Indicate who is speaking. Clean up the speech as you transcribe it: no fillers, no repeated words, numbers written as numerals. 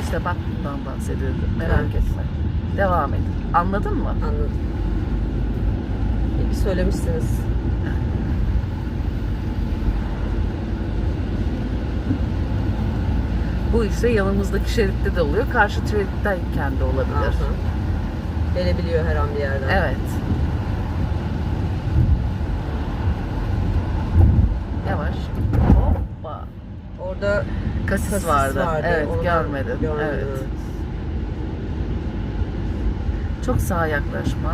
Speaker 1: İşte bak bundan bahsediyordum. Merak
Speaker 2: Evet.
Speaker 1: etme. Devam et. Anladın mı?
Speaker 2: Anladım. İyi ki söylemişsiniz.
Speaker 1: Bu işte yanımızdaki şeritte de oluyor. Karşı şeritteyken de olabilir.
Speaker 2: Aha. Gelebiliyor her an bir yerden.
Speaker 1: Evet. Yavaş. Hoppa.
Speaker 2: Orada
Speaker 1: Kasis vardı. Evet,
Speaker 2: onu
Speaker 1: görmedim.
Speaker 2: görmedim.
Speaker 1: Evet. Çok sağa yaklaşma.